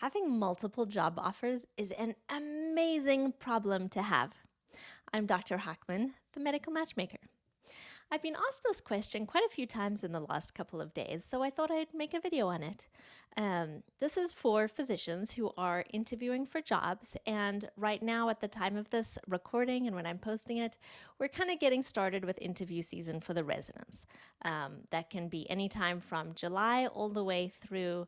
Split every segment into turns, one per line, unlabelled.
Having multiple job offers is an amazing problem to have. I'm Dr. Hackman, the medical matchmaker. I've been asked this question quite a few times in the last couple of days, so I thought I'd make a video on it. This is for physicians who are interviewing for jobs, and right now, at the time of this recording and when I'm posting it, we're kind of getting started with interview season for the residents. That can be anytime from July all the way through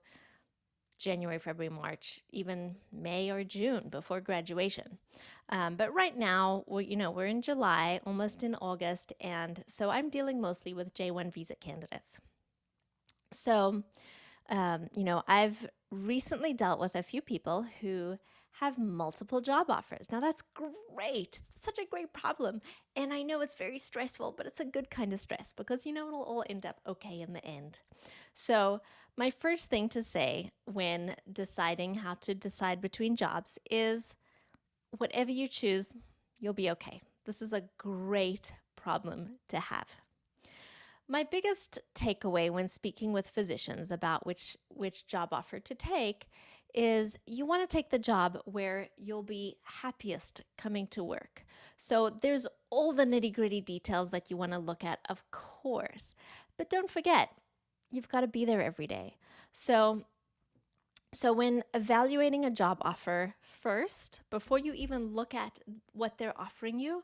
January, February, March, even May or June before graduation. But right now, we're in July, almost in August, and so I'm dealing mostly with J1 visa candidates. So, I've recently dealt with a few people who have multiple job offers. Now, that's great. Such a great problem. And I know it's very stressful, but it's a good kind of stress because it'll all end up okay in the end. So, my first thing to say when deciding how to decide between jobs is whatever you choose, you'll be okay. This is a great problem to have. My biggest takeaway when speaking with physicians about which job offer to take is you want to take the job where you'll be happiest coming to work. So there's all the nitty-gritty details that you want to look at, of course. But don't forget, you've got to be there every day. So when evaluating a job offer first, before you even look at what they're offering you,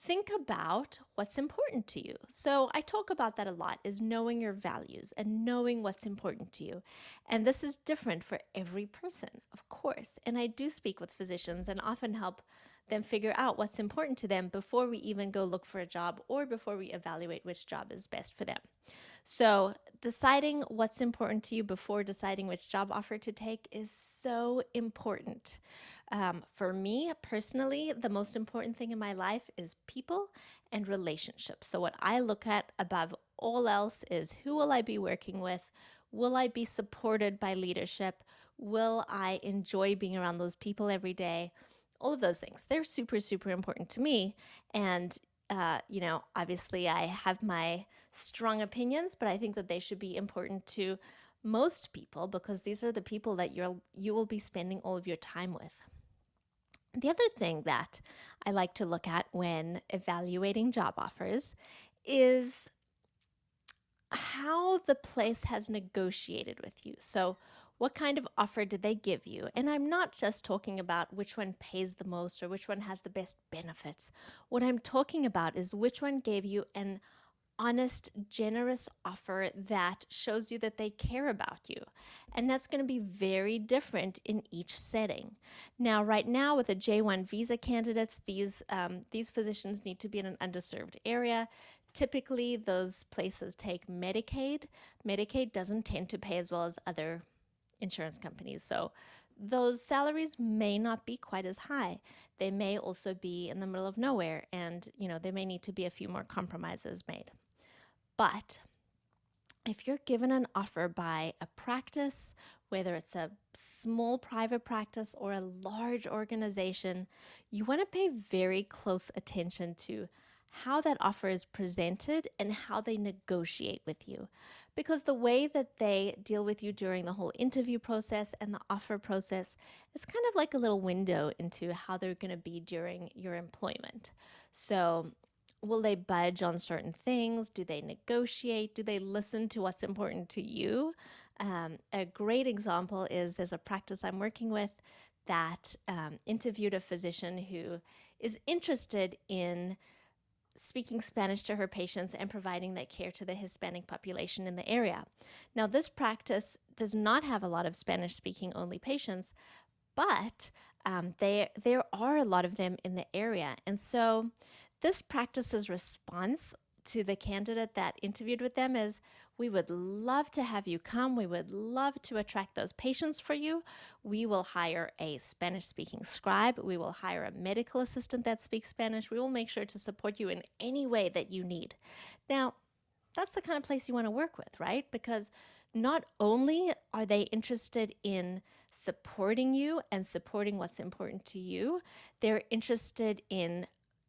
think about what's important to you. So I talk about that a lot, is knowing your values and knowing what's important to you. And this is different for every person, of course. And I do speak with physicians and often help them figure out what's important to them before we even go look for a job or before we evaluate which job is best for them. So deciding what's important to you before deciding which job offer to take is so important. For me personally, the most important thing in my life is people and relationships. So what I look at above all else is, who will I be working with? Will I be supported by leadership? Will I enjoy being around those people every day? All of those things. They're super, super important to me. And obviously I have my strong opinions, but I think that they should be important to most people because these are the people that you will be spending all of your time with. The other thing that I like to look at when evaluating job offers is how the place has negotiated with you. So what kind of offer did they give you? And I'm not just talking about which one pays the most or which one has the best benefits. What I'm talking about is which one gave you an honest, generous offer that shows you that they care about you. And that's going to be very different in each setting. Now, right now with the J1 visa candidates, these physicians need to be in an underserved area. Typically, those places take Medicaid. Medicaid doesn't tend to pay as well as other insurance companies. So those salaries may not be quite as high. They may also be in the middle of nowhere, and there may need to be a few more compromises made. But if you're given an offer by a practice, whether it's a small private practice or a large organization, you want to pay very close attention to how that offer is presented and how they negotiate with you. Because the way that they deal with you during the whole interview process and the offer process is kind of like a little window into how they're going to be during your employment. So will they budge on certain things? Do they negotiate? Do they listen to what's important to you? A great example is there's a practice I'm working with that interviewed a physician who is interested in speaking Spanish to her patients and providing that care to the Hispanic population in the area. Now, this practice does not have a lot of Spanish-speaking only patients, but there are a lot of them in the area. And so this practice's response to the candidate that interviewed with them is, we would love to have you come. We would love to attract those patients for you. We will hire a Spanish-speaking scribe. We will hire a medical assistant that speaks Spanish. We will make sure to support you in any way that you need. Now, that's the kind of place you want to work with, right? Because not only are they interested in supporting you and supporting what's important to you, they're interested in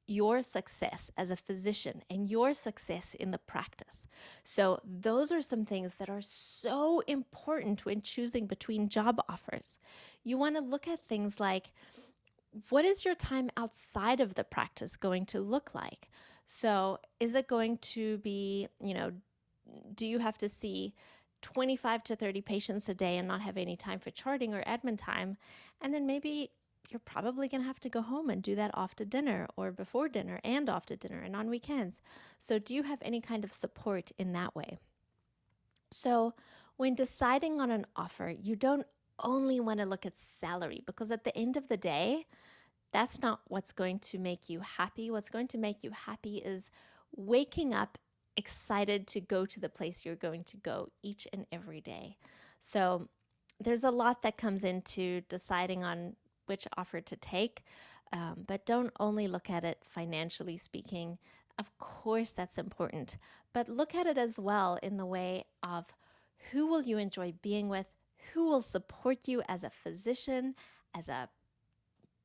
your success as a physician and your success in the practice. So, those are some things that are so important when choosing between job offers. You want to look at things like, what is your time outside of the practice going to look like? So, is it going to be, do you have to see 25 to 30 patients a day and not have any time for charting or admin time? And then maybe you're probably going to have to go home and do that after dinner or before dinner and after dinner and on weekends. So, do you have any kind of support in that way? So, when deciding on an offer, you don't only want to look at salary, because at the end of the day, that's not what's going to make you happy. What's going to make you happy is waking up excited to go to the place you're going to go each and every day. So there's a lot that comes into deciding on which offer to take, but don't only look at it financially speaking. Of course, that's important, but look at it as well in the way of, who will you enjoy being with? Who will support you as a physician, as a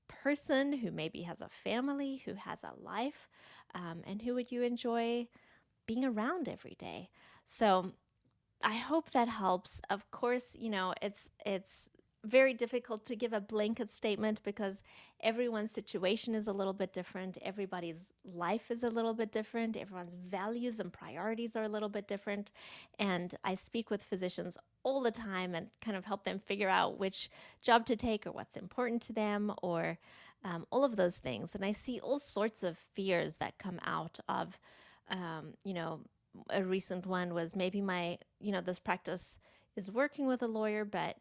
person who maybe has a family, who has a life, and who would you enjoy being around every day? So I hope that helps. Of course, it's very difficult to give a blanket statement because everyone's situation is a little bit different. Everybody's life is a little bit different. Everyone's values and priorities are a little bit different. And I speak with physicians all the time and kind of help them figure out which job to take or what's important to them, or all of those things. And I see all sorts of fears that come out of, um, you know, a recent one was, maybe this practice is working with a lawyer, but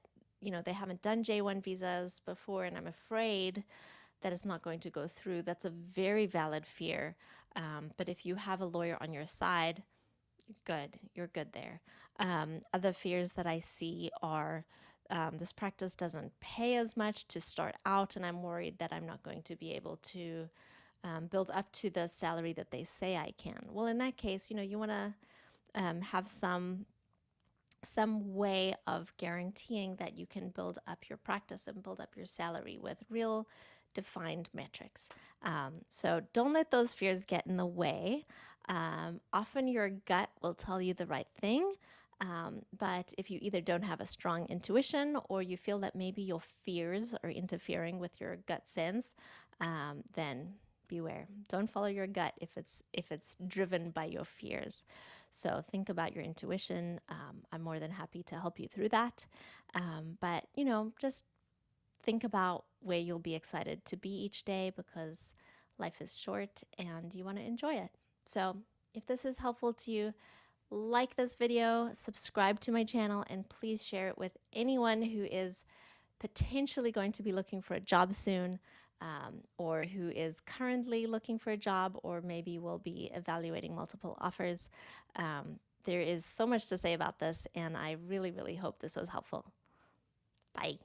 they haven't done J1 visas before, and I'm afraid that it's not going to go through. That's a very valid fear. But if you have a lawyer on your side, you're good there. Other fears that I see are, this practice doesn't pay as much to start out, and I'm worried that I'm not going to be able to build up to the salary that they say I can. Well, in that case, you want to have some way of guaranteeing that you can build up your practice and build up your salary with real defined metrics. So don't let those fears get in the way. Often your gut will tell you the right thing. But if you either don't have a strong intuition, or you feel that maybe your fears are interfering with your gut sense, then beware. Don't follow your gut if it's driven by your fears. So think about your intuition. I'm more than happy to help you through that. But just think about where you'll be excited to be each day, because life is short and you want to enjoy it. So if this is helpful to you, like this video, subscribe to my channel, and please share it with anyone who is potentially going to be looking for a job soon, or who is currently looking for a job, or maybe will be evaluating multiple offers. There is so much to say about this, and I really, really hope this was helpful. Bye.